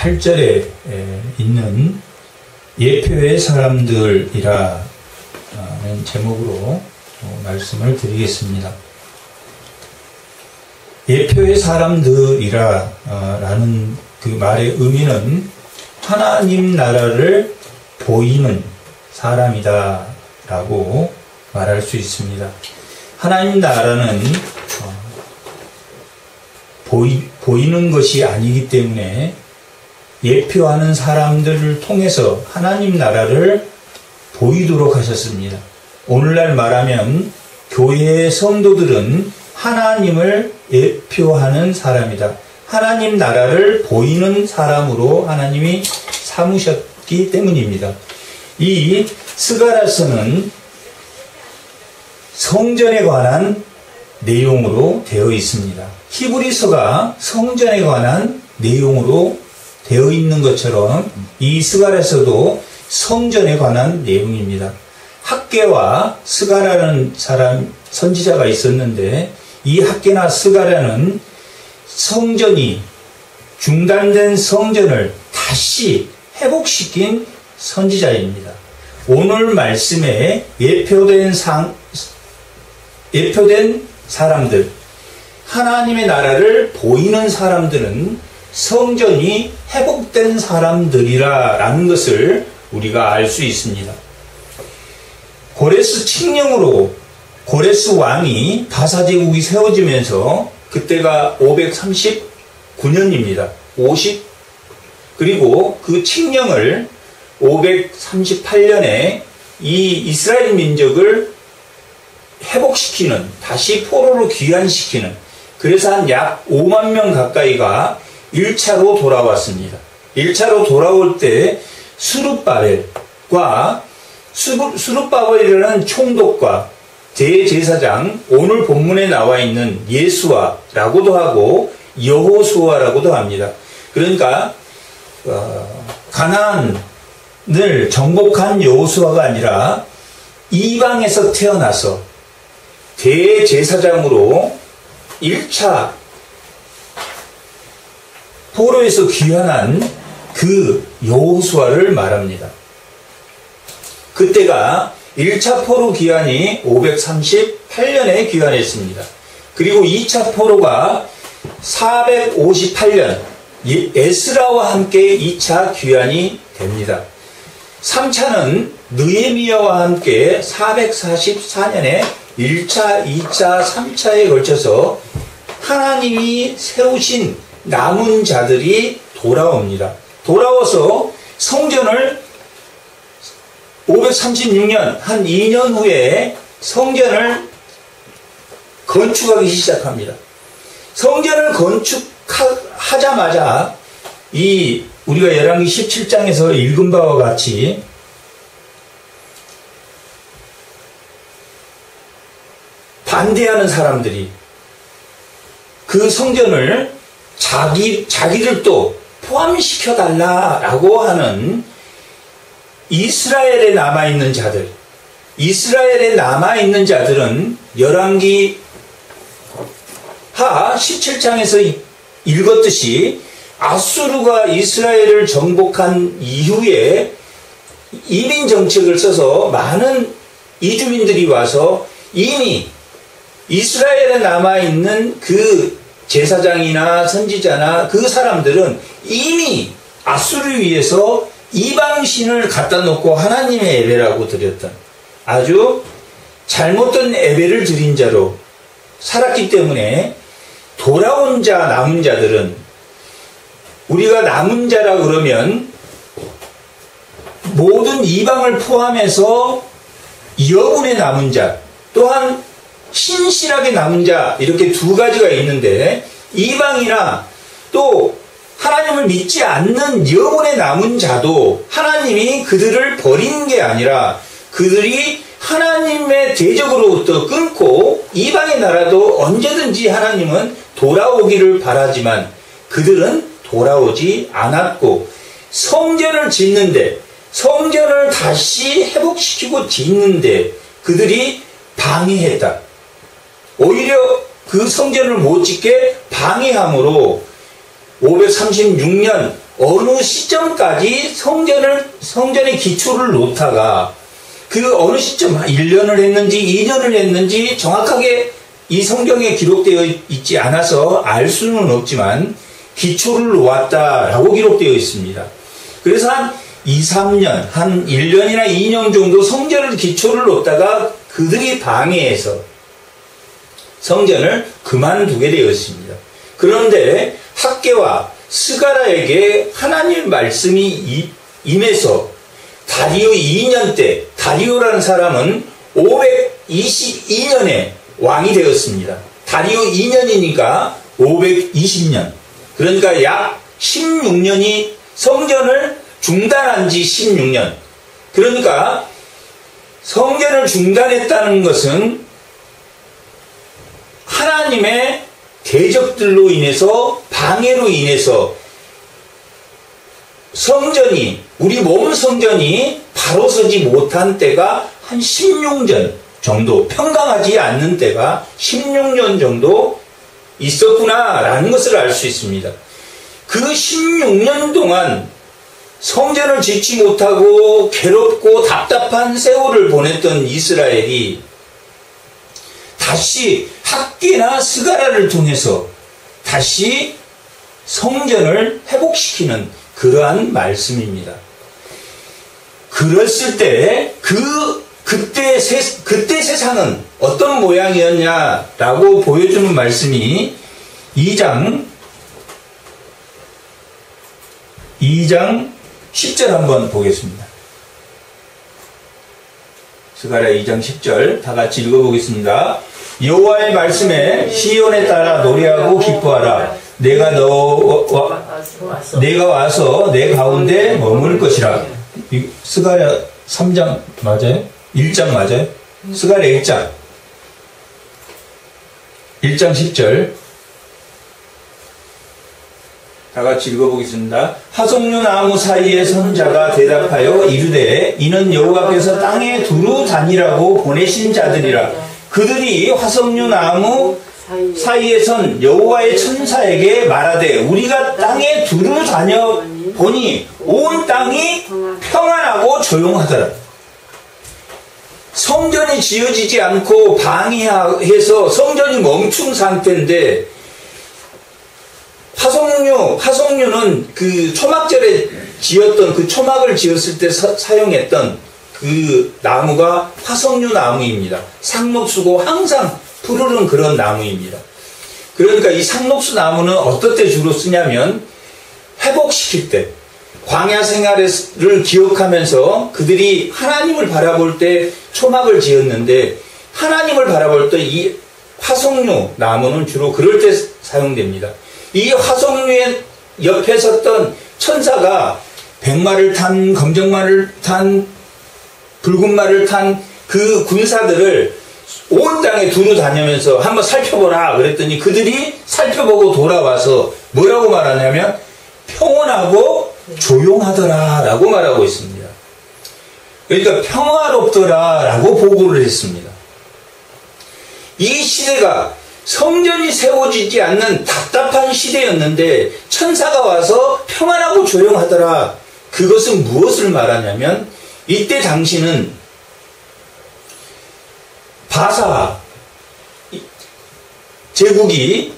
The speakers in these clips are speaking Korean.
8절에 있는 예표의 사람들이라는 제목으로 말씀을 드리겠습니다. 예표의 사람들이라는 그 말의 의미는 하나님 나라를 보이는 사람이다 라고 말할 수 있습니다. 하나님 나라는 보이는 것이 아니기 때문에 예표하는 사람들을 통해서 하나님 나라를 보이도록 하셨습니다. 오늘날 말하면 교회의 성도들은 하나님을 예표하는 사람이다. 하나님 나라를 보이는 사람으로 하나님이 삼으셨기 때문입니다. 이 스가랴서는 성전에 관한 내용으로 되어 있습니다. 히브리서가 성전에 관한 내용으로 되어 있는 것처럼 이 스가랴서도 성전에 관한 내용입니다. 학개와 스가랴라는 선지자가 있었는데 이 학개나 스가랴는 성전이 중단된 성전을 다시 회복시킨 선지자입니다. 오늘 말씀에 예표된 사람들, 하나님의 나라를 보이는 사람들은 성전이 회복된 사람들이라는 것을 우리가 알 수 있습니다. 고레스 칙령으로 고레스 왕이 바사제국이 세워지면서 그때가 539년입니다. 그리고 그 칙령을 538년에 이 이스라엘 민족을 회복시키는, 다시 포로로 귀환시키는, 그래서 한 약 5만 명 가까이가 1차로 돌아왔습니다. 1차로 돌아올 때 수룹바벨이라는 총독과 대제사장, 오늘 본문에 나와 있는 예수아라고도 하고 여호수아라고도 합니다. 그러니까 가나안을 정복한 여호수아가 아니라 이방에서 태어나서 대제사장으로 1차 포로에서 귀환한 그 여호수아를 말합니다. 그때가 1차 포로 귀환이 538년에 귀환했습니다. 그리고 2차 포로가 458년 에스라와 함께 2차 귀환이 됩니다. 3차는 느헤미야와 함께 444년에 1차, 2차, 3차에 걸쳐서 하나님이 세우신 남은 자들이 돌아옵니다. 돌아와서 성전을 536년, 한 2년 후에 성전을 건축하기 시작합니다. 성전을 건축하자마자 우리가 열왕기 17장에서 읽은 바와 같이 반대하는 사람들이 그 성전을 자기들도 포함시켜달라라고 하는 이스라엘에 남아있는 자들은 열왕기 하 17장에서 읽었듯이 아수르가 이스라엘을 정복한 이후에 이민 정책을 써서 많은 이주민들이 와서 이미 이스라엘에 남아있는 그 제사장이나 선지자나 그 사람들은 이미 아수르 위에서 이방신을 갖다 놓고 하나님의 예배라고 드렸던, 아주 잘못된 예배를 드린 자로 살았기 때문에 돌아온 자, 남은 자들은, 우리가 남은 자라 그러면 모든 이방을 포함해서 여분의 남은 자, 또한 신실하게 남은 자, 이렇게 두 가지가 있는데, 이방이나 또 하나님을 믿지 않는 여분의 남은 자도 하나님이 그들을 버린 게 아니라 그들이 하나님의 대적으로부터 끊고 이방의 나라도 언제든지 하나님은 돌아오기를 바라지만 그들은 돌아오지 않았고, 성전을 짓는데, 성전을 다시 회복시키고 짓는데 그들이 방해했다. 오히려 그 성전을 못 짓게 방해함으로 536년 어느 시점까지 성전의 기초를 놓다가 그 어느 시점 1년을 했는지 2년을 했는지 정확하게 이 성경에 기록되어 있지 않아서 알 수는 없지만 기초를 놓았다라고 기록되어 있습니다. 그래서 한 2, 3년, 한 1년이나 2년 정도 성전을 기초를 놓다가 그들이 방해해서 성전을 그만두게 되었습니다. 그런데 학개와 스가랴에게 하나님의 말씀이 임해서 다리오 2년 때, 다리오라는 사람은 522년에 왕이 되었습니다. 다리오 2년이니까 520년. 그러니까 약 16년이 성전을 중단한 지 16년. 그러니까 성전을 중단했다는 것은 하나님의 대적들로 인해서, 방해로 인해서 성전이, 우리 몸 성전이 바로 서지 못한 때가 한 16년 정도, 평강하지 않는 때가 16년 정도 있었구나라는 것을 알 수 있습니다. 그 16년 동안 성전을 짓지 못하고 괴롭고 답답한 세월을 보냈던 이스라엘이 다시 학개나 스가랴를 통해서 다시 성전을 회복시키는 그러한 말씀입니다. 그랬을 때 그때 세상은 어떤 모양이었냐라고 보여주는 말씀이 2장 10절 한번 보겠습니다. 스가랴 2장 10절 다 같이 읽어보겠습니다. 여호와의 말씀에 시온에 따라 노래하고 기뻐하라. 내가 와서 내 가운데 머물 것이라. 스가랴 3장 맞아요? 1장 맞아요? 스가랴 1장 10절 다 같이 읽어보겠습니다. 화석류 나무 사이에 선 자가 대답하여 이르되 이는 여호와께서 땅에 두루 다니라고 보내신 자들이라. 그들이 화석류 나무 사이에 선 여호와의 천사에게 말하되 우리가 땅에 두루 다녀 보니 온 땅이 평안하고 조용하더라. 성전이 지어지지 않고 방해해서 성전이 멈춘 상태인데 화석류는 그 초막절에 지었던 그 초막을 지었을 때 사용했던 그 나무가 화석류 나무입니다. 상록수고 항상 푸르른 그런 나무입니다. 그러니까 이 상록수 나무는 어떨 때 주로 쓰냐면 회복시킬 때, 광야 생활을 기억하면서 그들이 하나님을 바라볼 때 초막을 지었는데 하나님을 바라볼 때 이 화석류 나무는 주로 그럴 때 사용됩니다. 이 화석류의 옆에 섰던 천사가 백마를 탄, 검정마를 탄, 붉은 말을 탄 그 군사들을 온 땅에 두루 다니면서 한번 살펴보라 그랬더니 그들이 살펴보고 돌아와서 뭐라고 말하냐면 평온하고 조용하더라 라고 말하고 있습니다. 그러니까 평화롭더라 라고 보고를 했습니다. 이 시대가 성전이 세워지지 않는 답답한 시대였는데 천사가 와서 평안하고 조용하더라. 그것은 무엇을 말하냐면 이때 당시는 바사 제국이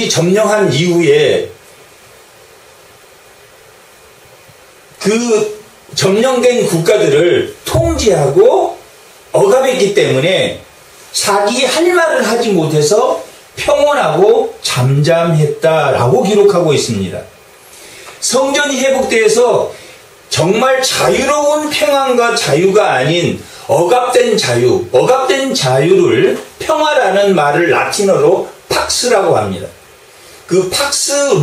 점령한 이후에 그 점령된 국가들을 통제하고 억압했기 때문에 자기 할 말을 하지 못해서 평온하고 잠잠했다라고 기록하고 있습니다. 성전이 회복되어서 정말 자유로운 평안과 자유가 아닌 억압된 자유를 평화라는 말을 라틴어로 팍스라고 합니다. 그 팍스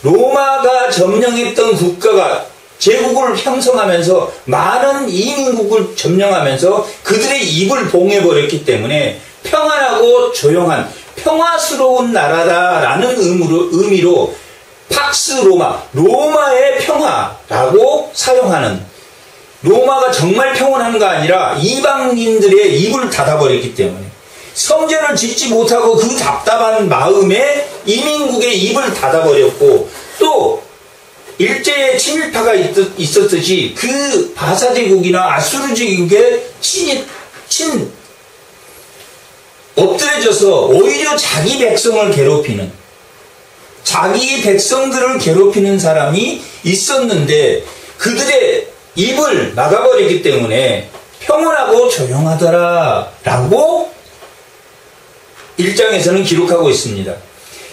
로마가 점령했던 국가가 제국을 형성하면서 많은 이민국을 점령하면서 그들의 입을 봉해버렸기 때문에 평안하고 조용한 평화스러운 나라다라는 의미로 팍스 로마의 평화라고 사용하는, 로마가 정말 평온한가 아니라 이방인들의 입을 닫아버렸기 때문에 성전을 짓지 못하고 그 답답한 마음에 이민국의 입을 닫아버렸고, 또 일제의 친일파가 있었듯이 그 바사 제국이나 아수르 제국에 엎드려져서 오히려 자기 백성을 괴롭히는, 자기 백성들을 괴롭히는 사람이 있었는데 그들의 입을 막아버리기 때문에 평온하고 조용하더라 라고 1장에서는 기록하고 있습니다.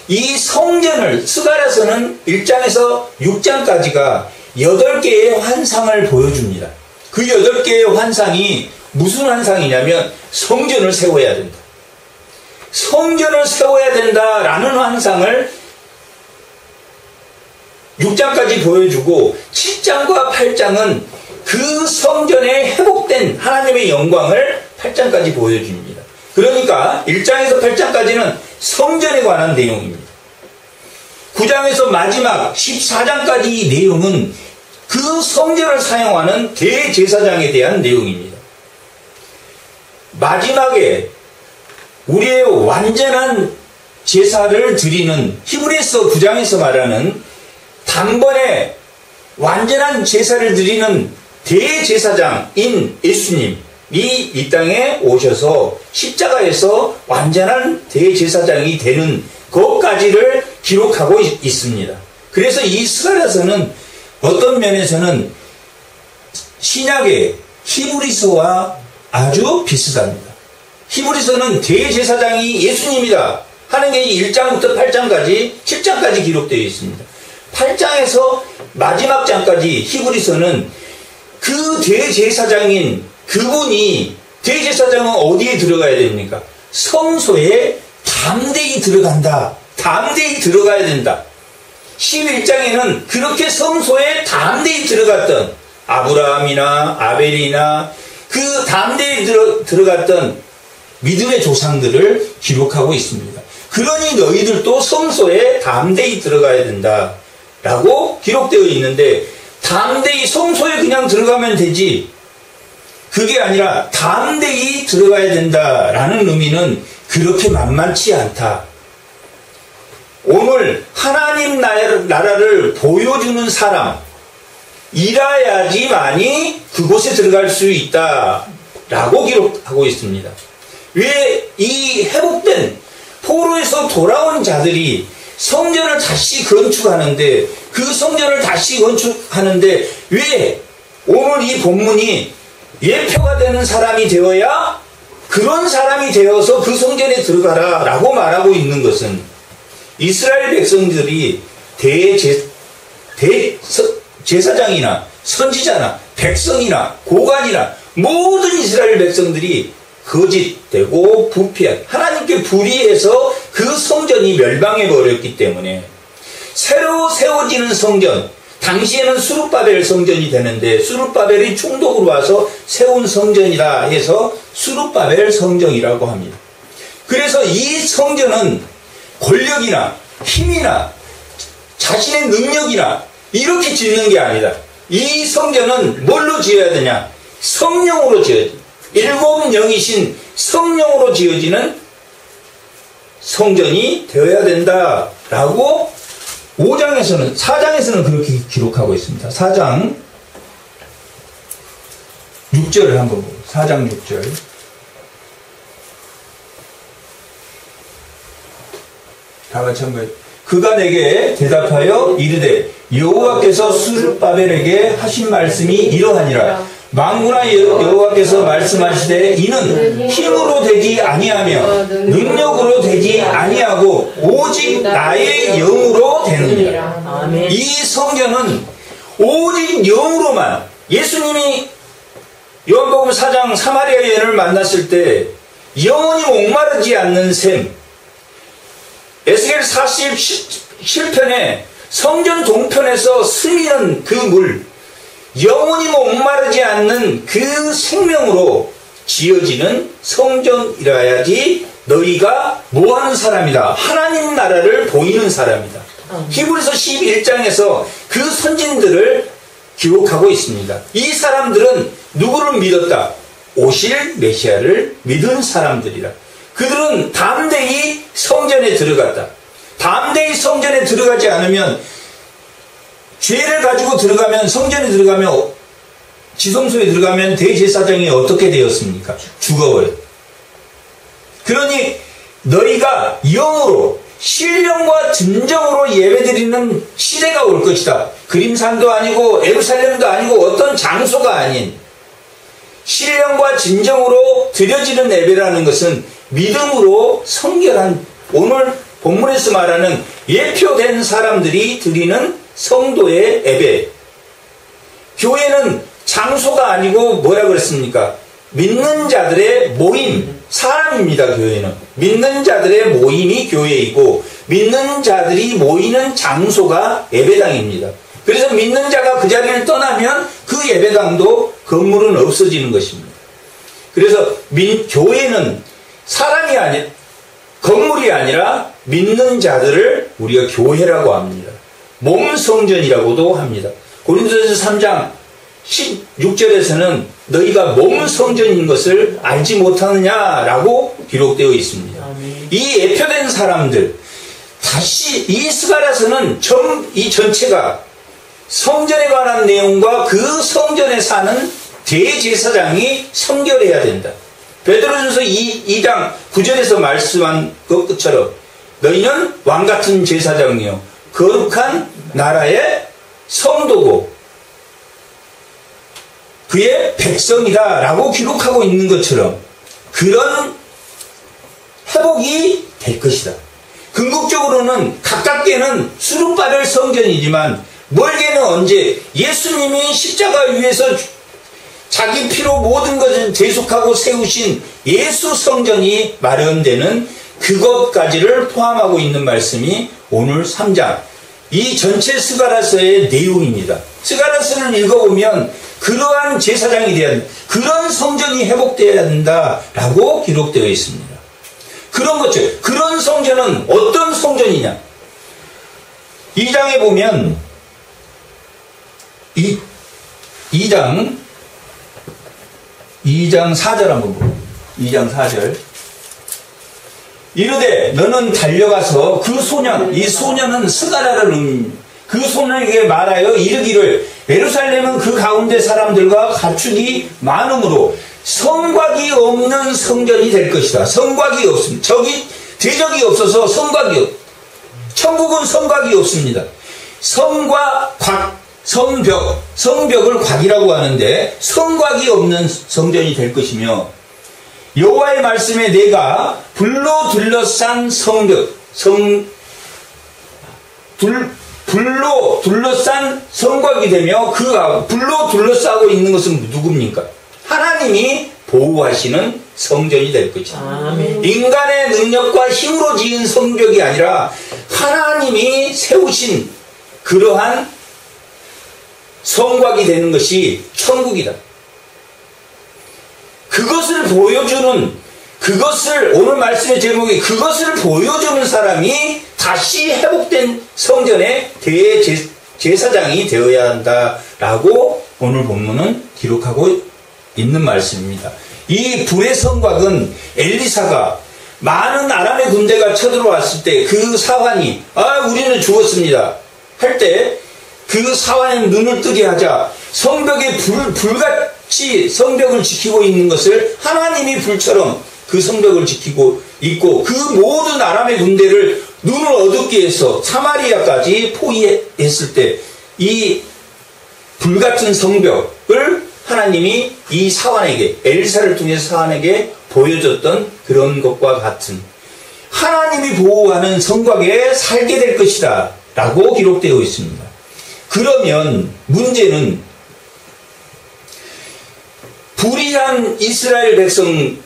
이 성전을 스가랴서는 1장에서 6장까지가 8개의 환상을 보여줍니다. 그 8개의 환상이 무슨 환상이냐면 성전을 세워야 된다, 성전을 세워야 된다라는 환상을 6장까지 보여주고, 7장과 8장은 그 성전에 회복된 하나님의 영광을 8장까지 보여줍니다. 그러니까 1장에서 8장까지는 성전에 관한 내용입니다. 9장에서 마지막 14장까지 내용은 그 성전을 사용하는 대제사장에 대한 내용입니다. 마지막에 우리의 완전한 제사를 드리는, 히브리서 9장에서 말하는 단번에 완전한 제사를 드리는 대제사장인 예수님이 이 땅에 오셔서 십자가에서 완전한 대제사장이 되는 것까지를 기록하고 있습니다. 그래서 이 스가랴서는 어떤 면에서는 신약의 히브리서와 아주 비슷합니다. 히브리서는 대제사장이 예수님이다 하는 게 1장부터 8장까지, 7장까지 기록되어 있습니다. 8장에서 마지막 장까지 히브리서는 그 대제사장인 그분이, 대제사장은 어디에 들어가야 됩니까? 성소에 담대히 들어간다, 담대히 들어가야 된다. 11장에는 그렇게 성소에 담대히 들어갔던 아브라함이나 아벨이나 그 담대히 들어갔던 믿음의 조상들을 기록하고 있습니다. 그러니 너희들도 성소에 담대히 들어가야 된다 라고 기록되어 있는데, 담대히 성소에 그냥 들어가면 되지, 그게 아니라 담대히 들어가야 된다라는 의미는 그렇게 만만치 않다. 오늘 하나님 나라를 보여주는 사람이라야지만이 그곳에 들어갈 수 있다라고 기록하고 있습니다. 왜 이 회복된 포로에서 돌아온 자들이 성전을 다시 건축하는데, 그 성전을 다시 건축하는데 왜 오늘 이 본문이 예표가 되는 사람이 되어야, 그런 사람이 되어서 그 성전에 들어가라 라고 말하고 있는 것은, 이스라엘 백성들이 제사장이나 선지자나 백성이나 고관이나 모든 이스라엘 백성들이 거짓되고 부패한, 하나님께 불의해서 그 성전이 멸망해 버렸기 때문에 새로 세워지는 성전, 당시에는 수룹바벨 성전이 되는데 수룹바벨이 충독으로 와서 세운 성전이라 해서 수룹바벨 성전이라고 합니다. 그래서 이 성전은 권력이나 힘이나 자신의 능력이나 이렇게 짓는 게 아니다. 이 성전은 뭘로 지어야 되냐? 성령으로 지어야, 일곱 영이신 성령으로 지어지는 성전이 되어야 된다라고 4장에서는 그렇게 기록하고 있습니다. 4장 6절을 한번 보고, 4장 6절. 다 같이 한번. 그가 내게 대답하여 이르되 여호와께서 스룹바벨에게 하신 말씀이 이러하니라. 만군의 여호와께서 말씀하시되 이는 힘으로 되지 아니하며 능력으로 되지 아니하고 오직 나의 영으로 되느니라. 이 성전은 오직 영으로만, 예수님이 요한복음 4장 사마리아 여인을 만났을 때 영원히 목마르지 않는 샘, 에스겔 47편에 성전 동편에서 스미는 그 물, 영원히 목마르지 않는 그 생명으로 지어지는 성전이라야지 너희가 뭐하는 사람이다, 하나님 나라를 보이는 사람이다. 히브리서 11장에서 그 선진들을 기록하고 있습니다. 이 사람들은 누구를 믿었다? 오실 메시아를 믿은 사람들이라. 그들은 담대히 성전에 들어갔다. 담대히 성전에 들어가지 않으면, 죄를 가지고 들어가면, 성전에 들어가면, 지성소에 들어가면 대제사장이 어떻게 되었습니까? 죽어버려. 그러니 너희가 영으로 신령과 진정으로 예배드리는 시대가 올 것이다. 그림산도 아니고 예루살렘도 아니고 어떤 장소가 아닌 신령과 진정으로 드려지는 예배라는 것은 믿음으로 성결한, 오늘 본문에서 말하는 예표된 사람들이 드리는 성도의 예배. 교회는 장소가 아니고 뭐라 그랬습니까? 믿는 자들의 모임, 사람입니다. 교회는 믿는 자들의 모임이 교회이고, 믿는 자들이 모이는 장소가 예배당입니다. 그래서 믿는 자가 그 자리를 떠나면 그 예배당도 건물은 없어지는 것입니다. 그래서 교회는 사람이 아니, 건물이 아니라 믿는 자들을 우리가 교회라고 합니다. 몸 성전이라고도 합니다. 고린도전서 3장 16절에서는 너희가 몸 성전인 것을 알지 못하느냐라고 기록되어 있습니다. 이 예표된 사람들, 다시 이 스가랴서는 이 전체가 성전에 관한 내용과 그 성전에 사는 대제사장이 성결해야 된다. 베드로전서 2장 9절에서 말씀한 것처럼 너희는 왕같은 제사장이요 거룩한 나라의 성도고 그의 백성이다 라고 기록하고 있는 것처럼 그런 회복이 될 것이다. 궁극적으로는 가깝게는 수르바벨 성전이지만 멀게는 언제 예수님이 십자가 위에서 자기 피로 모든 것을 대속하고 세우신 예수 성전이 마련되는 그것까지를 포함하고 있는 말씀이 오늘 3장 이 전체 스가랴서의 내용입니다. 스가랴서를 읽어보면 그러한 제사장이 되어야 한다. 그런 성전이 회복되어야 한다라고 기록되어 있습니다. 그런 것들, 그런 성전은 어떤 성전이냐? 2장에 보면 2장 4절 한번 보고 2장 4절 이르되 너는 달려가서 그 소년, 이 소년은 스가랴를 그 소년에게 말하여 이르기를 예루살렘은 그 가운데 사람들과 가축이 많으므로 성곽이 없는 성전이 될 것이다. 성곽이 없습니다. 대적이 없어서 성곽이 없. 천국은 성곽이 없습니다. 성과 곽, 성벽을 곽이라고 하는데 성곽이 없는 성전이 될 것이며 여호와의 말씀에 내가 불로 둘러싼 불로 둘러싼 성곽이 되며 그 불로 둘러싸고 있는 것은 누굽니까? 하나님이 보호하시는 성전이 될 것이다. 아멘. 인간의 능력과 힘으로 지은 성벽이 아니라 하나님이 세우신 그러한 성곽이 되는 것이 천국이다. 그것을 보여주는, 오늘 말씀의 제목이 그것을 보여주는 사람이 다시 회복된 성전의 대제사장이 되어야 한다라고 오늘 본문은 기록하고 있는 말씀입니다. 이 불의 성곽은 엘리사가 많은 아람의 군대가 쳐들어왔을 때 그 사환이 우리는 죽었습니다 할 때 그 사환의 눈을 뜨게 하자 성벽에 불같이 성벽을 지키고 있는 것을 하나님이 불처럼 그 성벽을 지키고 있고 그 모든 아람의 군대를 눈을 어둡게 해서 사마리아까지 포위했을 때 이 불같은 성벽을 하나님이 이 사환에게 엘리사를 통해서 사환에게 보여줬던 그런 것과 같은 하나님이 보호하는 성곽에 살게 될 것이다 라고 기록되어 있습니다. 그러면 문제는 불의한 이스라엘 백성을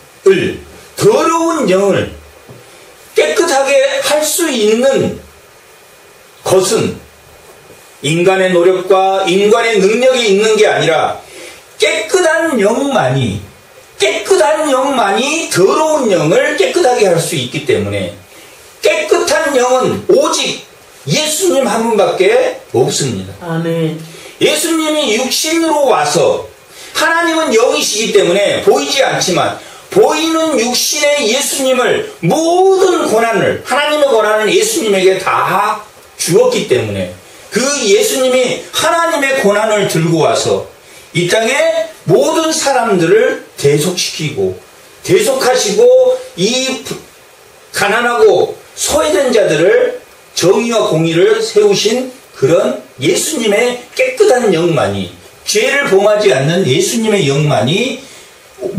더러운 영을 깨끗하게 할 수 있는 것은 인간의 노력과 인간의 능력이 있는 게 아니라 깨끗한 영만이 더러운 영을 깨끗하게 할 수 있기 때문에 깨끗한 영은 오직 예수님 한 분밖에 없습니다. 아멘. 예수님이 육신으로 와서 하나님은 영이시기 때문에 보이지 않지만 보이는 육신의 예수님을 모든 고난을 하나님의 고난을 예수님에게 다 주었기 때문에 그 예수님이 하나님의 고난을 들고 와서 이 땅에 모든 사람들을 대속시키고 대속하시고 이 가난하고 소외된 자들을 정의와 공의를 세우신 그런 예수님의 깨끗한 영만이 죄를 범하지 않는 예수님의 영만이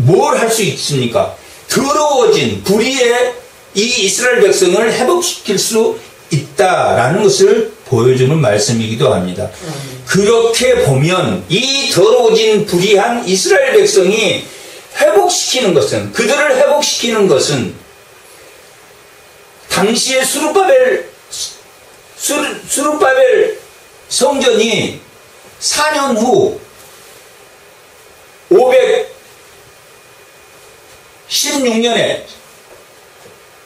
뭘 할 수 있습니까? 더러워진 불의의 이 이스라엘 백성을 회복시킬 수 있다라는 것을 보여주는 말씀이기도 합니다. 그렇게 보면 이 더러워진 불의한 이스라엘 백성이 회복시키는 것은 그들을 회복시키는 것은 당시의 수룹바벨 성전이 4년 후 516년에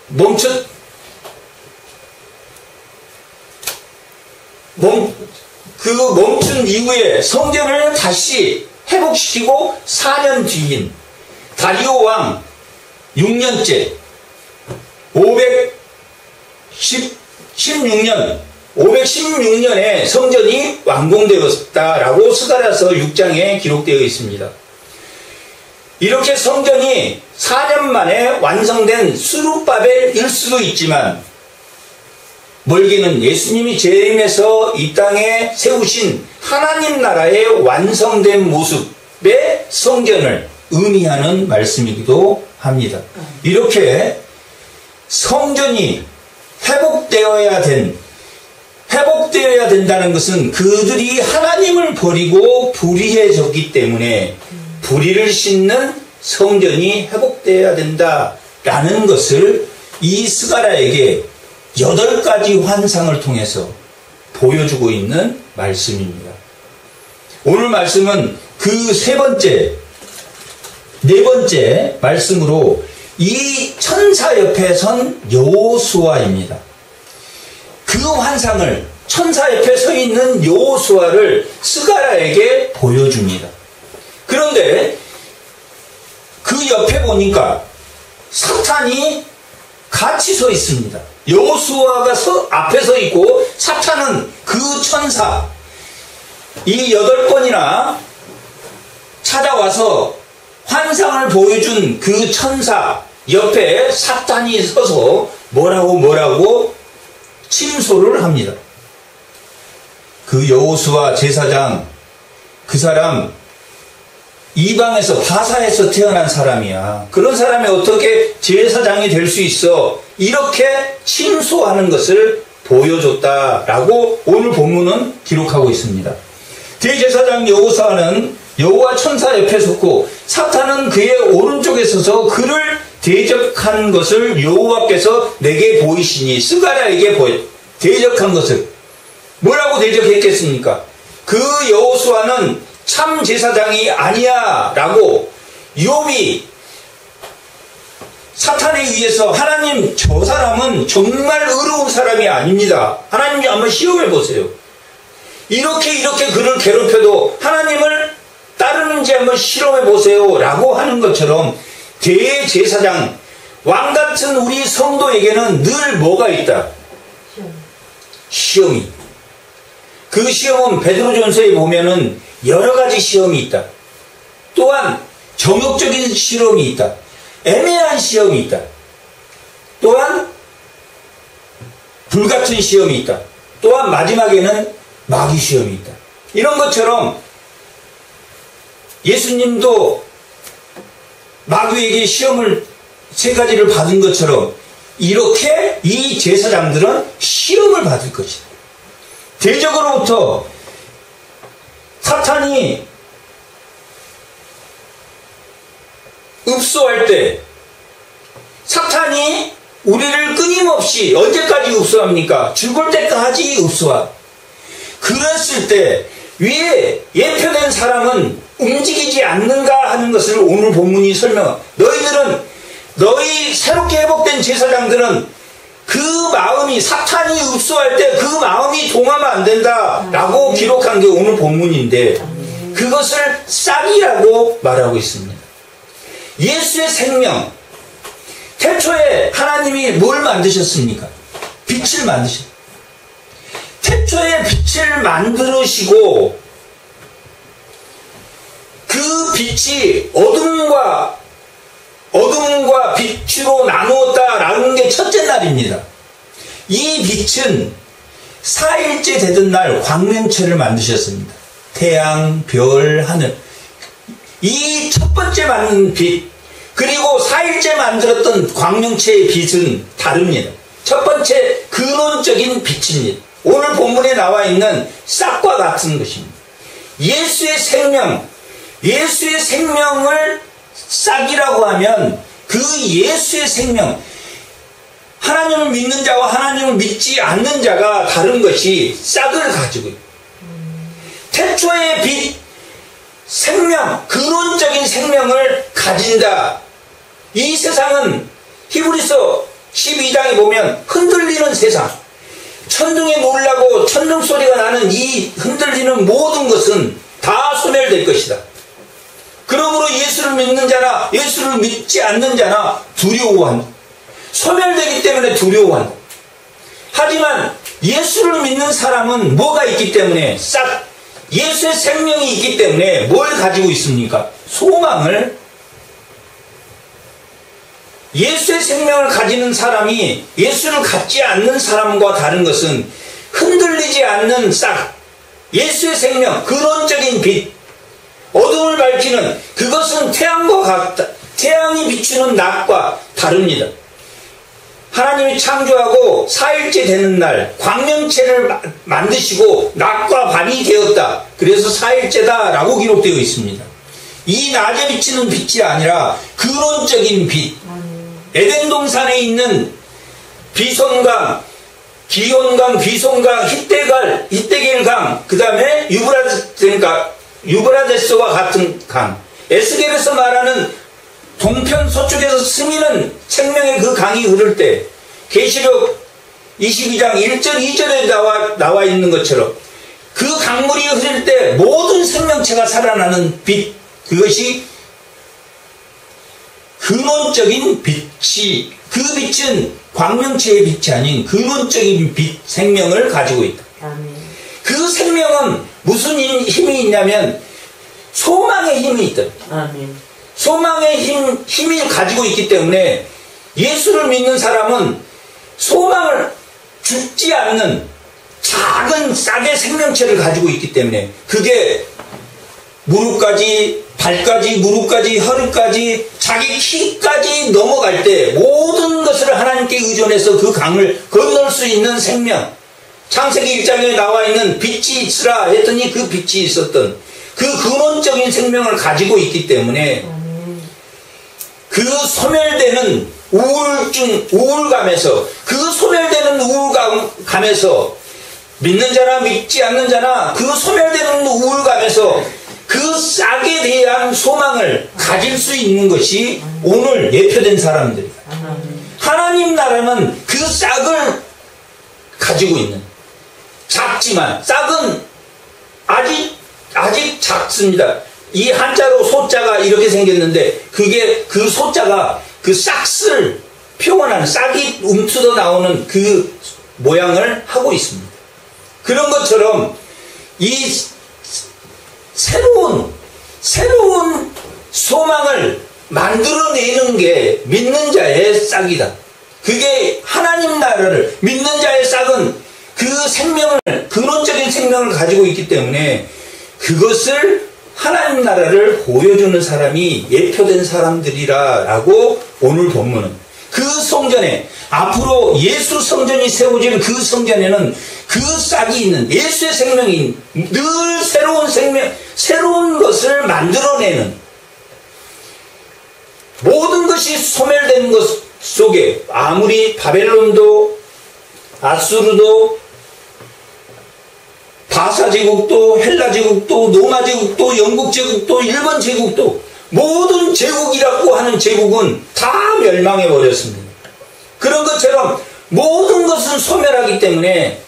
멈춘 이후에 성전을 다시 회복시키고 4년 뒤인 다리오 왕 6년째 516년에 성전이 완공되었다라고 스가랴서 6장에 기록되어 있습니다. 이렇게 성전이 4년 만에 완성된 수룹바벨일 수도 있지만 멀게는 예수님이 재림해서 이 땅에 세우신 하나님 나라의 완성된 모습의 성전을 의미하는 말씀이기도 합니다. 이렇게 성전이 회복되어야 된다는 것은 그들이 하나님을 버리고 불의해졌기 때문에 불의를 씻는 성전이 회복되어야 된다라는 것을 이 스가랴에게 8가지 환상을 통해서 보여주고 있는 말씀입니다. 오늘 말씀은 그 네 번째 말씀으로 이 천사 옆에 선 여호수아입니다. 그 환상을 천사 옆에 서 있는 여호수아를 스가랴에게 보여줍니다. 그런데 그 옆에 보니까 사탄이 같이 서 있습니다. 여호수아가 앞에 서 있고 사탄은 그 천사 이 8번이나 찾아와서 환상을 보여준 그 천사 옆에 사탄이 서서 뭐라고 침소를 합니다. 그 여호수아 제사장 그 사람 이방에서 바사에서 태어난 사람이야. 그런 사람이 어떻게 제사장이 될 수 있어? 이렇게 침소하는 것을 보여줬다라고 오늘 본문은 기록하고 있습니다. 대제사장 여호수아는 여호와 천사 옆에 섰고 사탄은 그의 오른쪽에 서서 그를 대적한 것을 여호와께서 내게 보이시니 스가랴에게 대적한 것을 뭐라고 대적했겠습니까? 그 여호수아는 참 제사장이 아니야 라고 욥이 사탄에 의해서 하나님 저 사람은 정말 의로운 사람이 아닙니다. 하나님이 한번 시험해 보세요. 이렇게 그를 괴롭혀도 하나님을 따르는지 한번 실험해 보세요 라고 하는 것처럼 대제사장 왕같은 우리 성도에게는 늘 뭐가 있다? 시험이. 그 시험은 베드로전서에 보면은 여러 가지 시험이 있다. 또한 정욕적인 시험이 있다. 애매한 시험이 있다. 또한 불같은 시험이 있다. 또한 마지막에는 마귀 시험이 있다. 이런 것처럼 예수님도 마귀에게 시험을 3가지를 받은 것처럼 이렇게 이 제사장들은 시험을 받을 것이다. 대적으로부터 사탄이 읍소할 때 사탄이 우리를 끊임없이 언제까지 읍소합니까? 죽을 때까지 읍소하. 그랬을 때 위에 예표된 사람은 움직이지 않는가 하는 것을 오늘 본문이 설명. 너희 새롭게 회복된 제사장들은 그 마음이 사탄이 읍소할 때 그 마음이 동하면 안 된다라고 기록한 게 오늘 본문인데 그것을 싹이라고 말하고 있습니다. 예수의 생명. 태초에 하나님이 뭘 만드셨습니까? 빛을 만드셨어요. 태초에 빛을 만드시고 그 빛이 어둠과 빛으로 나누었다라는 게 첫째 날입니다. 이 빛은 4일째 되던 날 광명체를 만드셨습니다. 태양, 별, 하늘. 이 첫 번째 만든 빛, 그리고 4일째 만들었던 광명체의 빛은 다릅니다. 첫 번째 근원적인 빛입니다. 오늘 본문에 나와 있는 싹과 같은 것입니다. 예수의 생명을 싹이라고 하면 그 예수의 생명, 하나님을 믿는 자와 하나님을 믿지 않는 자가 다른 것이 싹을 가지고 있다. 태초의 빛, 생명, 근원적인 생명을 가진다. 이 세상은 히브리서 12장에 보면 흔들리는 세상, 천둥에 놀라고 천둥 소리가 나는 이 흔들리는 모든 것은 다 소멸될 것이다. 그러므로 예수를 믿는 자나 예수를 믿지 않는 자나 두려워한다. 소멸되기 때문에 두려워한다. 하지만 예수를 믿는 사람은 뭐가 있기 때문에 싹 예수의 생명이 있기 때문에 뭘 가지고 있습니까? 소망을. 예수의 생명을 가지는 사람이 예수를 갖지 않는 사람과 다른 것은 흔들리지 않는 싹, 예수의 생명, 근원적인 빛, 어둠을 밝히는 그것은 태양과 같다. 태양이 비추는 낮과 다릅니다. 하나님이 창조하고 4일째 되는 날 광명체를 만드시고 낮과 밤이 되었다. 그래서 4일째다 라고 기록되어 있습니다. 이 낮에 비치는 빛이 아니라 근원적인 빛, 에덴 동산에 있는 비손강, 기온강, 비손강, 히데겔강, 그 다음에 유브라데스와 같은 강, 에스겔에서 말하는 동편 서쪽에서 스미는 생명의 그 강이 흐를 때 계시록 22장 1절 2절에 나와 있는 것처럼 그 강물이 흐를 때 모든 생명체가 살아나는 빛, 그것이 근원적인 빛이, 그 빛은 광명체의 빛이 아닌 근원적인 빛, 생명을 가지고 있다. 그 생명은 무슨 힘이 있냐면 소망의 힘이 있다. 소망의 힘이 가지고 있기 때문에 예수를 믿는 사람은 소망을 죽지 않는 작은 싹의 생명체를 가지고 있기 때문에 그게 무릎까지, 발까지, 무릎까지, 허리까지, 자기 키까지 넘어갈 때 모든 것을 하나님께 의존해서 그 강을 건널 수 있는 생명. 창세기 1장에 나와 있는 빛이 있으라 했더니 그 빛이 있었던 그 근원적인 생명을 가지고 있기 때문에 그 소멸되는 우울감에서, 그 소멸되는 우울감에서 믿는 자나 믿지 않는 자나 그 소멸되는 우울감에서 그 싹에 대한 소망을 가질 수 있는 것이 오늘 예표된 사람들이다. 하나님 나라는 그 싹을 가지고 있는, 작지만 싹은 아직 작습니다. 이 한자로 소자가 이렇게 생겼는데 그게 그 소자가 그 싹을 표현하는, 싹이 움트러 나오는 그 모양을 하고 있습니다. 그런 것처럼 이 새로운 소망을 만들어내는 게 믿는 자의 싹이다. 그게 하나님 나라를, 믿는 자의 싹은 그 생명을, 근원적인 생명을 가지고 있기 때문에 그것을 하나님 나라를 보여주는 사람이 예표된 사람들이라고 오늘 본문은, 그 성전에 앞으로 예수 성전이 세워질 그 성전에는 그 싹이 있는 예수의 생명이 늘 새로운 생명, 새로운 것을 만들어내는, 모든 것이 소멸된 것 속에 아무리 바벨론도 아수르도 바사 제국도 헬라 제국도 로마 제국도 영국 제국도 일본 제국도 모든 제국이라고 하는 제국은 다 멸망해 버렸습니다. 그런 것처럼 모든 것은 소멸하기 때문에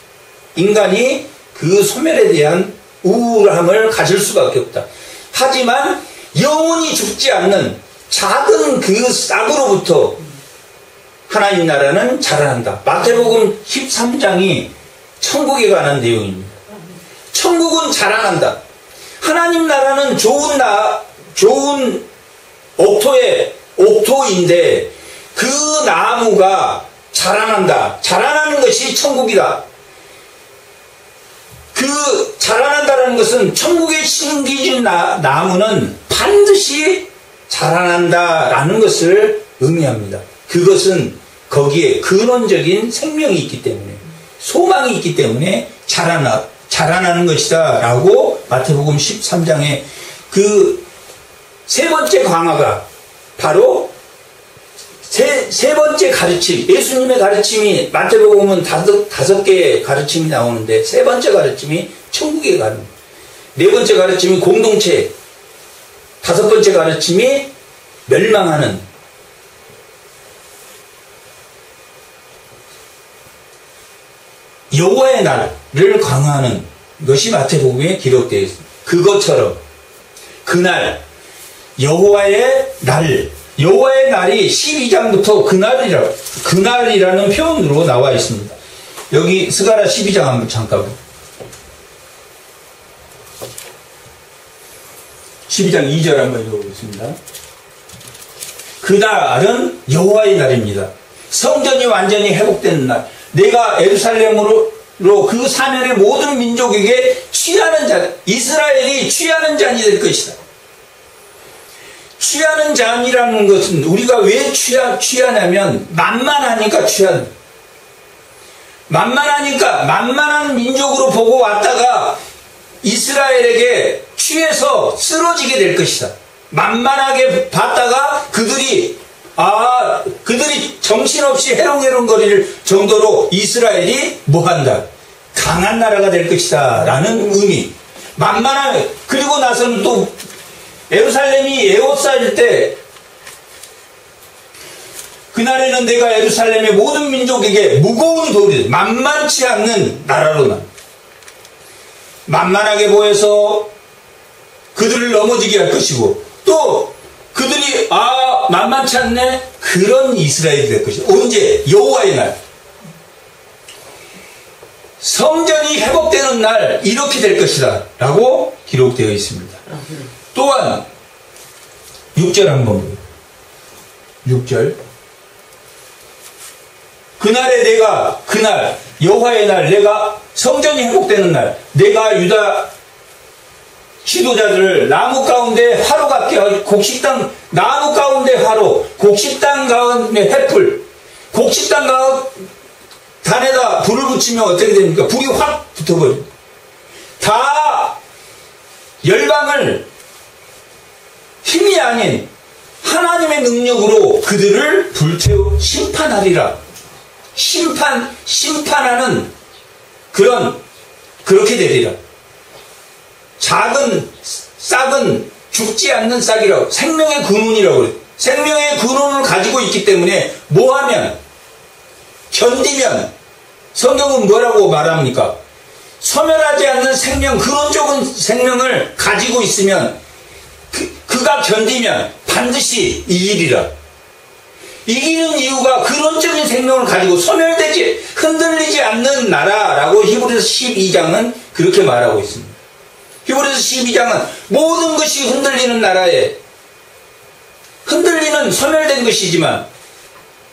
인간이 그 소멸에 대한 우울함을 가질 수밖에 없다. 하지만 영원히 죽지 않는 작은 그 싹으로부터 하나님 나라는 자라난다. 마태복음 13장이 천국에 관한 내용입니다. 천국은 자라난다. 하나님 나라는 좋은 옥토인데 그 나무가 자라난다. 자라나는 것이 천국이다. 그 자라난다는 것은 천국에 심겨진 나무는 반드시 자라난다라는 것을 의미합니다. 그것은 거기에 근원적인 생명이 있기 때문에, 소망이 있기 때문에 자라나는 것이다 라고 마태복음 13장에 그 세 번째 강화가 바로 세 번째 가르침, 예수님의 가르침이 마태복음은 다섯 개의 가르침이 나오는데 세 번째 가르침이 천국에 가는, 네 번째 가르침이 공동체, 다섯 번째 가르침이 멸망하는, 여호와의 날을 강화하는 것이 마태복음에 기록되어 있습니다. 그것처럼 그날 여호와의 날이 12장부터 그날이라는 표현으로 나와 있습니다. 여기 스가랴 12장 한번 잠깐 12장 2절 한번 읽어보겠습니다. 그날은 여호와의 날입니다. 성전이 완전히 회복되는 날, 내가 예루살렘으로 그 사면의 모든 민족에게 취하는 자, 이스라엘이 취하는 잔이 될 것이다. 취하는 잔이라는 것은 우리가 왜 취하냐면 만만하니까 취하는, 만만한 민족으로 보고 왔다가 이스라엘에게 취해서 쓰러지게 될 것이다. 만만하게 봤다가 그들이 정신없이 해롱해롱거릴 정도로 이스라엘이 뭐한다? 강한 나라가 될 것이다 라는 의미. 그리고 나서는 또 예루살렘이 에워싸일 때 그날에는 내가 예루살렘의 모든 민족에게 무거운 돌이, 만만치 않는 나라로만, 만만하게 보여서 그들을 넘어지게 할 것이고, 또 그들이 만만치 않네, 그런 이스라엘이 될 것이다. 언제? 여호와의 날, 성전이 회복되는 날 이렇게 될 것이다 라고 기록되어 있습니다. 또한 6절 한번 보세요. 6절 그날 여호와의 날, 내가 성전이 회복되는 날, 내가 유다 지도자들을 나무 가운데 화로 같게 하고, 곡식당 나무 가운데 화로, 곡식당 가운데 횃불, 곡식당 단에다 불을 붙이면 어떻게 됩니까? 불이 확 붙어버립니다. 다 열방을 힘이 아닌 하나님의 능력으로 그들을 불태워 심판하리라. 심판하는 그렇게 되리라. 작은 싹은 죽지 않는 싹이라고, 생명의 근원이라고 그래요. 생명의 근원을 가지고 있기 때문에 뭐하면, 견디면, 성경은 뭐라고 말합니까? 소멸하지 않는 생명, 근원적인 생명을 가지고 있으면 그가 견디면 반드시 이기리라. 이기는 이유가 근원적인 생명을 가지고 소멸되지, 흔들리지 않는 나라라고 히브리서 12장은 그렇게 말하고 있습니다. 히브리서 12장은 모든 것이 흔들리는 나라에, 흔들리는 소멸된 것이지만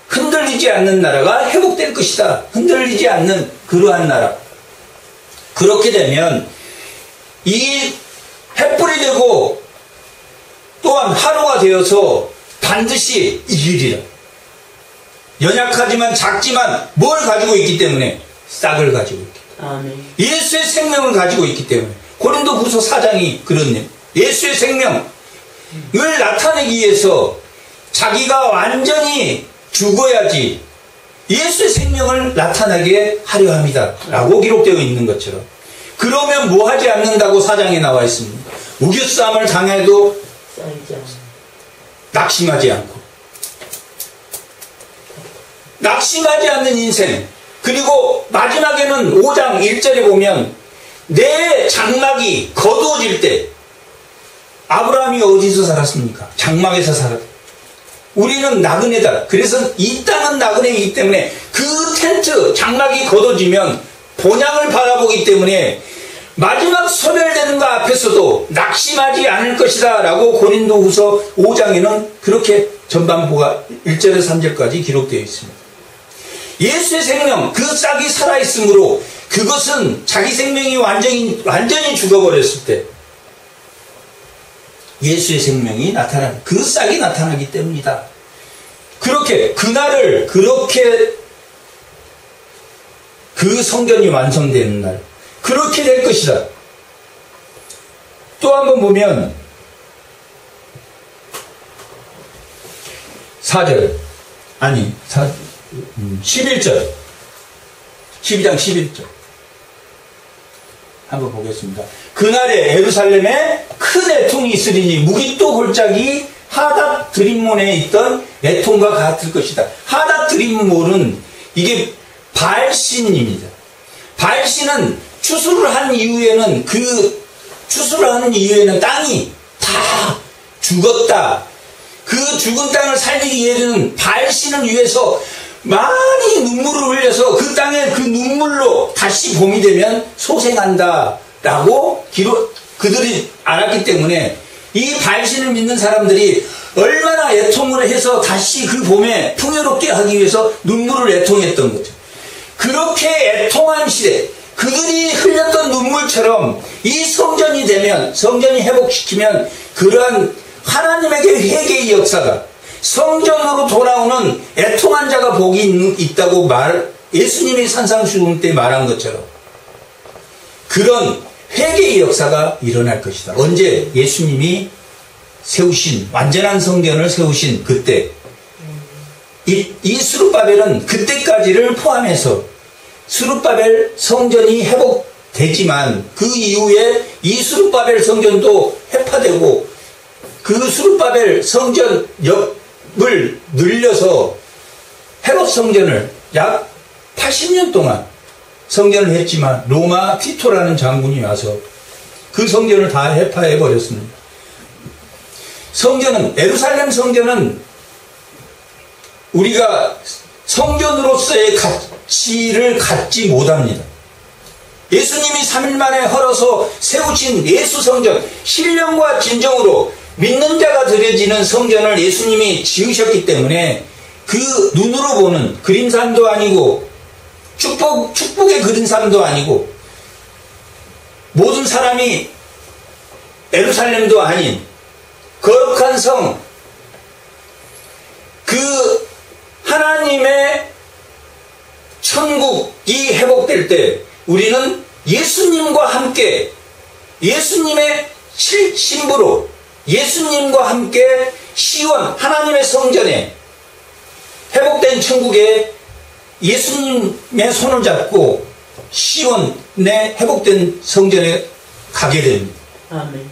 흔들리지 않는 나라가 회복될 것이다. 흔들리지 않는 그러한 나라. 그렇게 되면 이 횃불이 되고 또한 화로가 되어서 반드시 이기리라. 연약하지만 작지만 뭘 가지고 있기 때문에? 싹을 가지고 있기 때문에. 예수의 생명을 가지고 있기 때문에. 고린도후서 4장이 그렇네요. 예수의 생명을 나타내기 위해서 자기가 완전히 죽어야지 예수의 생명을 나타나게 하려 합니다 라고 기록되어 있는 것처럼, 그러면 뭐 하지 않는다고 4장에 나와 있습니다. 우겨싸움을 당해도 낙심하지 않는 인생. 그리고 마지막에는 5장 1절에 보면 내 장막이 거두어질 때, 아브라함이 어디서 살았습니까? 장막에서 살았다. 우리는 나그네다. 그래서 이 땅은 나그네이기 때문에 그 텐트 장막이 걷어지면 본향을 바라보기 때문에 마지막 소멸되는 것 앞에서도 낙심하지 않을 것이다 라고 고린도후서 5장에는 그렇게 전반부가 1절에서 3절까지 기록되어 있습니다. 예수의 생명, 그 싹이 살아있으므로 그것은 자기 생명이 완전히 죽어버렸을 때 예수의 생명이 나타나는, 그 싹이 나타나기 때문이다. 그렇게 그날을, 그렇게 그 성전이 완성되는 날, 그렇게 될 것이다. 또 한번 보면 4절, 아니 11절, 12장 11절 한번 보겠습니다. 그날에 예루살렘에 큰 애통이 있으리니 무기또 골짜기 하닷 드림몬에 있던 애통과 같을 것이다. 하닷 드림몬은 이게 바알신입니다. 바알신은 추수를 한 이후에는 땅이 다 죽었다. 그 죽은 땅을 살리기 위해서는 바알신을 위해서 많이 눈물을 흘려서 그 땅에 그 눈물로 다시 봄이 되면 소생한다 라고 그들이 알았기 때문에 이 바알신을 믿는 사람들이 얼마나 애통을 해서 다시 그 봄에 풍요롭게 하기 위해서 눈물을 애통했던 거죠. 그렇게 애통한 시대, 그들이 흘렸던 눈물처럼 이 성전이 되면, 성전이 회복시키면 그러한 하나님에게 회개의 역사가, 성전으로 돌아오는 애통한 자가 복이 있다고 예수님이 산상수훈 때 말한 것처럼 그런 회개의 역사가 일어날 것이다. 언제? 예수님이 세우신, 완전한 성전을 세우신 그때. 이 스룹바벨은 그때까지를 포함해서 스룹바벨 성전이 회복되지만 그 이후에 이 스룹바벨 성전도 회파되고 그 스룹바벨 성전을 늘려서 헤롯 성전을 약 80년 동안 성전을 했지만 로마 티토라는 장군이 와서 그 성전을 다 해파해 버렸습니다. 예루살렘 성전은 우리가 성전으로서의 가치를 갖지 못합니다. 예수님이 3일 만에 헐어서 세우신 예수 성전, 신령과 진정으로 믿는 자가 드려지는 성전을 예수님이 지으셨기 때문에 그 눈으로 보는 그림산도 아니고 축복의 그림산도 아니고 모든 사람이 예루살렘도 아닌 거룩한 성, 그 하나님의 천국이 회복될 때 우리는 예수님과 함께 예수님의 신부로 예수님과 함께 시온 하나님의 성전에 회복된 천국에 예수님의 손을 잡고 시온의 회복된 성전에 가게 됩니다. 아멘.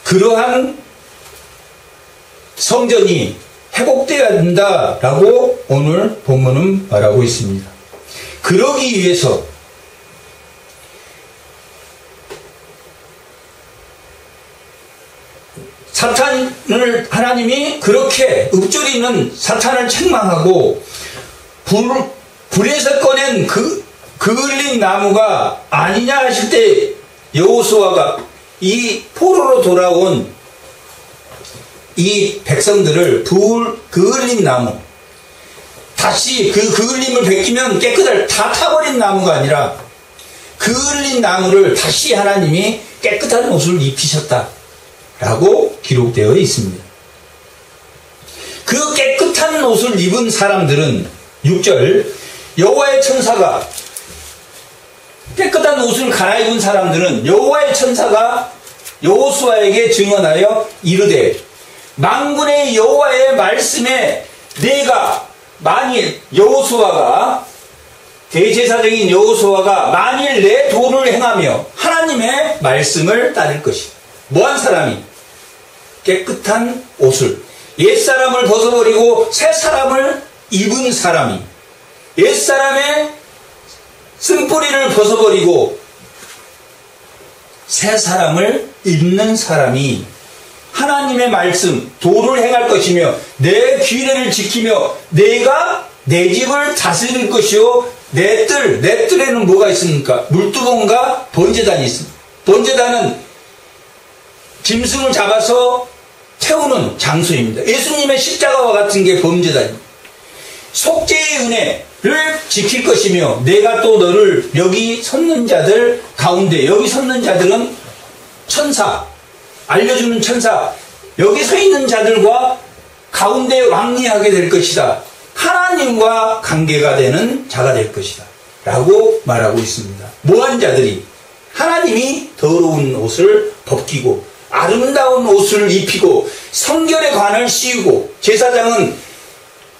그러한 성전이 회복되어야 된다라고 오늘 본문은 말하고 있습니다. 그러기 위해서 사탄을 하나님이 그렇게 읊조리는 사탄을 책망하고 불에서 꺼낸 그을린 나무가 아니냐 하실 때 여호수아가 이 포로로 돌아온 이 백성들을 그을린 나무, 다시 그 그을림을 베끼면 깨끗할 다 타버린 나무가 아니라 그을린 나무를 다시 하나님이 깨끗한 옷을 입히셨다 라고 기록되어 있습니다. 그 깨끗한 옷을 입은 사람들은 6절 여호와의 천사가 깨끗한 옷을 갈아입은 사람들은 여호와의 천사가 여호수아에게 증언하여 이르되 만군의 여호와의 말씀에 내가 만일 여호수아가 대제사장인 여호수아가 만일 내 도를 행하며 하나님의 말씀을 따를 것이다. 뭐한 사람이 깨끗한 옷을 옛사람을 벗어버리고 새사람을 입은 사람이 옛사람의 쓴뿌리를 벗어버리고 새사람을 입는 사람이 하나님의 말씀, 도를 행할 것이며 내 규례를 지키며 내가 내 집을 다스릴 것이요 내 뜰에는 뭐가 있습니까? 물두멍과 번제단이 있습니다. 번제단은 짐승을 잡아서 태우는 장소입니다. 예수님의 십자가와 같은 게 번제단입니다. 속죄의 은혜를 지킬 것이며 내가 또 너를 여기 섰는 자들 가운데, 여기 섰는 자들은 천사, 알려주는 천사, 여기 서 있는 자들과 가운데 왕리하게 될 것이다. 하나님과 관계가 되는 자가 될 것이다 라고 말하고 있습니다. 모한 자들이 하나님이 더러운 옷을 벗기고 아름다운 옷을 입히고 성결의 관을 씌우고, 제사장은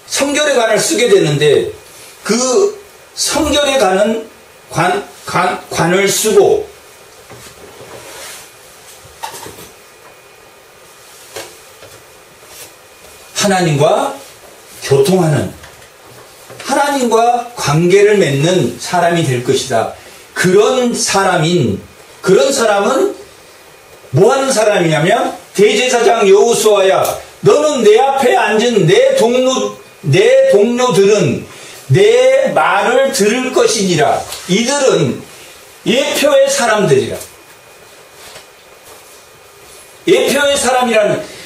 성결의 관을 쓰게 되는데 그 성결의 관을 쓰고 하나님과 교통하는, 하나님과 관계를 맺는 사람이 될 것이다. 그런 사람은 뭐 하는 사람이냐면, 대제사장 여호수아야, 너는 내 앞에 앉은 내 동료들은 내 말을 들을 것이니라. 이들은 예표의 사람들이라. 예표의 사람이라는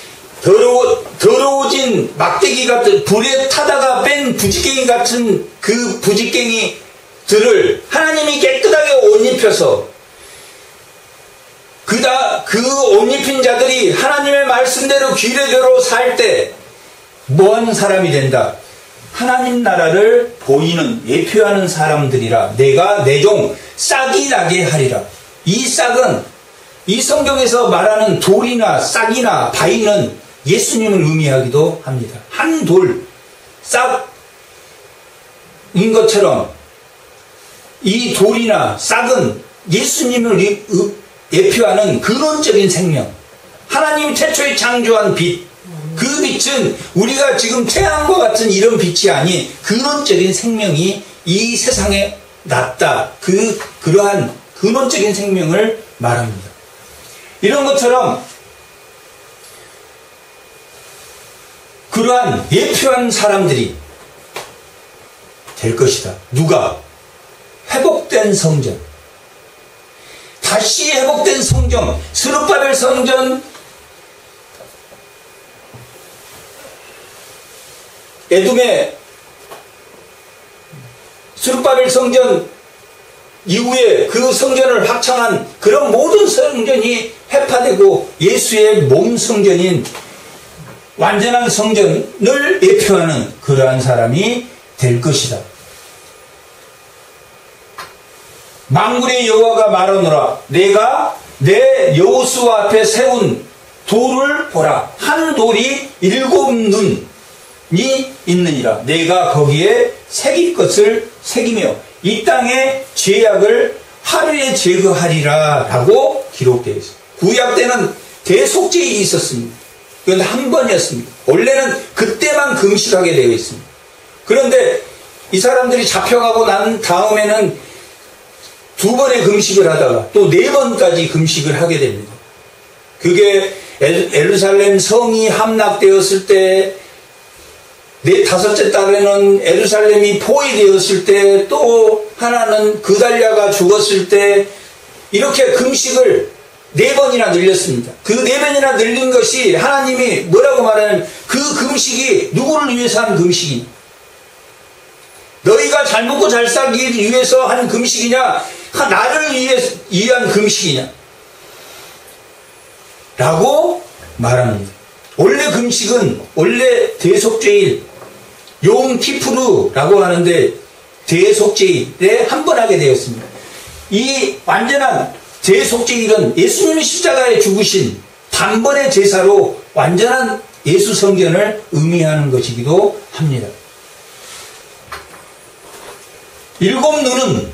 더러워진 막대기 같은, 불에 타다가 뺀 부지깽이 같은 그 부지깽이들을 하나님이 깨끗하게 옷 입혀서 그 옷 입힌 자들이 하나님의 말씀대로 규례대로 살 때 뭐하는 사람이 된다? 하나님 나라를 보이는, 예표하는 사람들이라. 내가 내 종 싹이 나게 하리라. 이 싹은, 이 성경에서 말하는 돌이나 싹이나 바위는 예수님을 의미하기도 합니다. 한 돌, 싹인 것처럼 이 돌이나 싹은 예수님을 예표하는 근원적인 생명, 하나님이 태초에 창조한 빛, 그 빛은 우리가 지금 태양과 같은 이런 빛이 아닌 근원적인 생명이 이 세상에 났다. 그러한 근원적인 생명을 말합니다. 이런 것처럼 그러한 예표한 사람들이 될 것이다. 누가? 회복된 성전. 다시 회복된 성전. 스룹바벨 성전, 에돔의 스룹바벨 성전 이후에 그 성전을 확장한 그런 모든 성전이 회파되고 예수의 몸 성전인 완전한 성전을 예표하는 그러한 사람이 될 것이다. 만군의 여호와가 말하노라. 내가 내 여호수아 앞에 세운 돌을 보라. 한 돌이 7눈이 있느니라. 내가 거기에 새길 것을 새기며 이 땅의 죄악을 하루에 제거하리라 라고 기록되어 있습니다. 구약 때는 대속죄일이 있었습니다. 그런데 한 번이었습니다. 원래는 그때만 금식하게 되어 있습니다. 그런데 이 사람들이 잡혀가고 난 다음에는 2번의 금식을 하다가 또 4번까지 금식을 하게 됩니다. 그게 예루살렘 성이 함락되었을 때, 5째 달에는 예루살렘이 포위되었을 때, 또 하나는 그달랴가 죽었을 때, 이렇게 금식을 4번이나 늘렸습니다. 그 4번이나 늘린 것이 하나님이 뭐라고 말하냐면 그 금식이 누구를 위해서 한 금식이냐? 너희가 잘 먹고 잘 살기 위해서 한 금식이냐? 나를 위한 금식이냐? 라고 말합니다. 원래 금식은, 원래 대속죄일, 용키푸르라고 하는데 대속죄일에 한 번 하게 되었습니다. 이 완전한 대속죄일은 예수님이 십자가에 죽으신 단번의 제사로 완전한 예수 성전을 의미하는 것이기도 합니다. 7눈은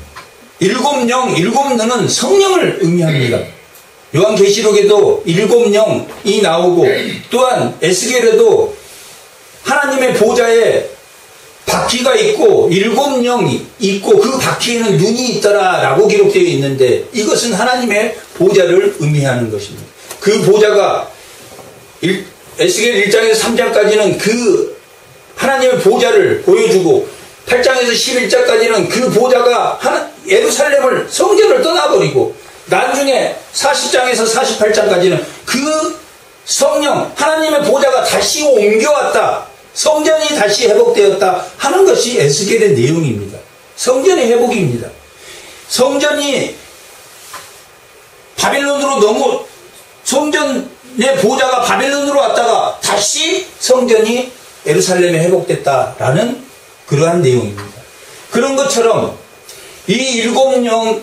7눈은 성령을 의미합니다. 요한계시록에도 7영이 나오고, 또한 에스겔에도 하나님의 보좌에 바퀴가 있고 7영이 있고 그 바퀴에는 눈이 있더라 라고 기록되어 있는데, 이것은 하나님의 보좌를 의미하는 것입니다. 그 보좌가 에스겔 1장에서 3장까지는 그 하나님의 보좌를 보여주고 8장에서 11장까지는 그 보좌가 예루살렘을 성전을 떠나버리고 나중에 40장에서 48장까지는 그 성령 하나님의 보좌가 다시 옮겨왔다. 성전이 다시 회복되었다 하는 것이 에스겔의 내용입니다. 성전의 회복입니다. 성전이 바벨론으로 너무 성전의 보좌가 바벨론으로 왔다가 다시 성전이 예루살렘에 회복됐다라는 그러한 내용입니다. 그런 것처럼 이 일곱 눈이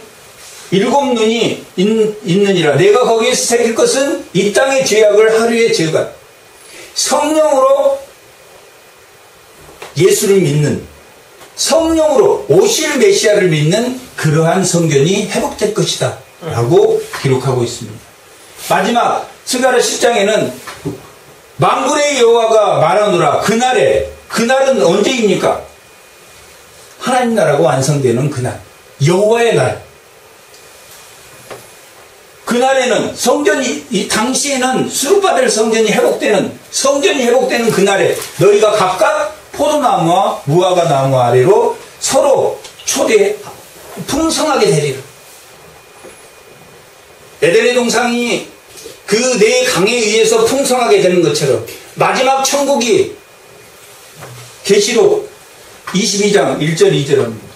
있느니라. 내가 거기에서 새길 것은 이 땅의 죄악을 하루에 제거한 성령으로 예수를 믿는 성령으로 오실 메시아를 믿는 그러한 성전이 회복될 것이다 라고 기록하고 있습니다. 마지막 스가랴 10장에는 만군의 여호와가 말하노라. 그날은 언제입니까? 하나님 나라가 완성되는 그날, 여호와의 날. 그날에는 성전이, 이 당시에는 수급받을 성전이 회복되는 그날에 너희가 각각 포도나무와 무화과 나무 아래로 서로 풍성하게 되리라. 에덴의 동상이 그 네 강에 의해서 풍성하게 되는 것처럼 마지막 천국이 계시록 22장 1절 2절입니다.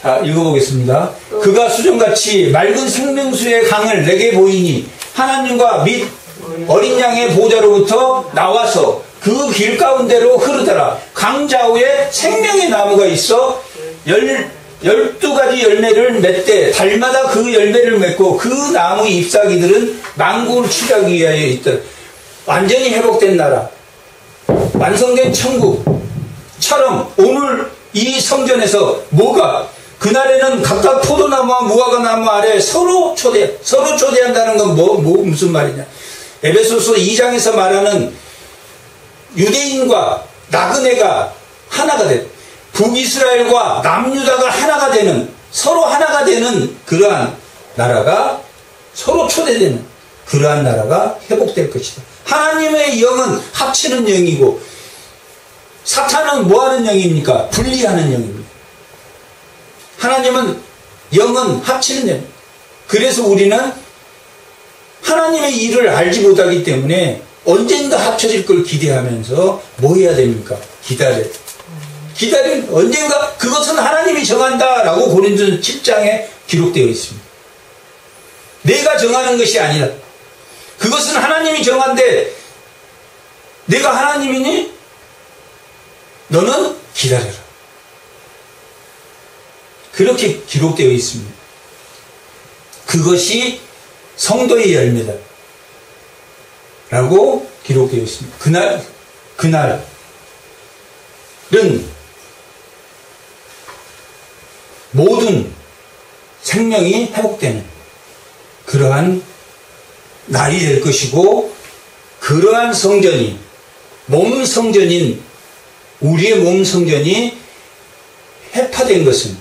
자, 읽어보겠습니다. 그가 수정같이 맑은 생명수의 강을 내게 보이니 하나님과 및 어린 양의 보좌로부터 나와서 그 길 가운데로 흐르더라. 강 좌우에 생명의 나무가 있어 12가지 열매를 맺되 달마다 그 열매를 맺고 그 나무 잎사귀들은 만국을 취하기 위하여 있더라. 완전히 회복된 나라, 완성된 천국처럼 오늘 이 성전에서 그날에는 각각 포도나무와 무화과 나무 아래 서로 초대한다는 건 무슨 말이냐. 에베소서 2장에서 말하는 유대인과 나그네가 하나가 된, 북이스라엘과 남유다가 하나가 되는, 서로 하나가 되는 그러한 나라가, 서로 초대되는 그러한 나라가 회복될 것이다. 하나님의 영은 합치는 영이고 사탄은 뭐하는 영입니까? 분리하는 영입니다. 하나님은 영은 합치는 영. 그래서 우리는 하나님의 일을 알지 못하기 때문에 언젠가 합쳐질 걸 기대하면서 뭐 해야 됩니까? 언젠가 그것은 하나님이 정한다라고 고린도전 7장에 기록되어 있습니다. 내가 정하는 것이 아니라 그것은 하나님이 정한데 내가 하나님이니? 너는 기다려라. 그렇게 기록되어 있습니다. 그것이 성도의 열매다 라고 기록되어 있습니다. 그날은 모든 생명이 회복되는 그러한 날이 될 것이고, 그러한 성전이, 우리의 몸 성전이 회파된 것은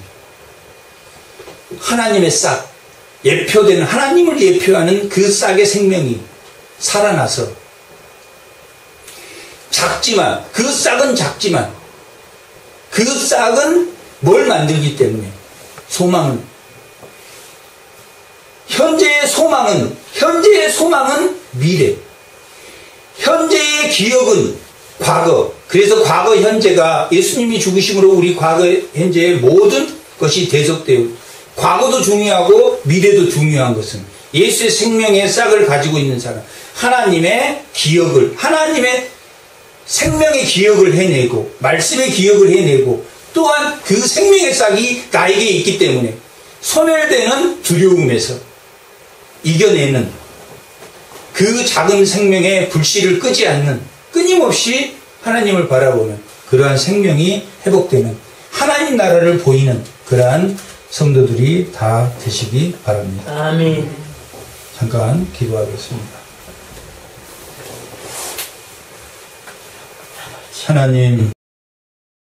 하나님의 싹, 예표되는, 하나님을 예표하는 그 싹의 생명이 살아나서 그 싹은 작지만 그 싹은 뭘 만들기 때문에 현재의 소망은 미래, 현재의 기억은 과거. 그래서 과거 현재가 예수님이 죽으심으로 우리 과거 현재의 모든 것이 대속되고, 과거도 중요하고 미래도 중요한 것은 예수의 생명의 싹을 가지고 있는 사람, 하나님의 생명의 기억을 해내고 말씀의 기억을 해내고, 또한 그 생명의 싹이 나에게 있기 때문에 소멸되는 두려움에서 이겨내는, 그 작은 생명의 불씨를 끄지 않는, 끊임없이 하나님을 바라보는 그러한 생명이 회복되는, 하나님 나라를 보이는 그러한 성도들이 다 되시기 바랍니다. 아멘. 잠깐 기도하겠습니다. 하나님,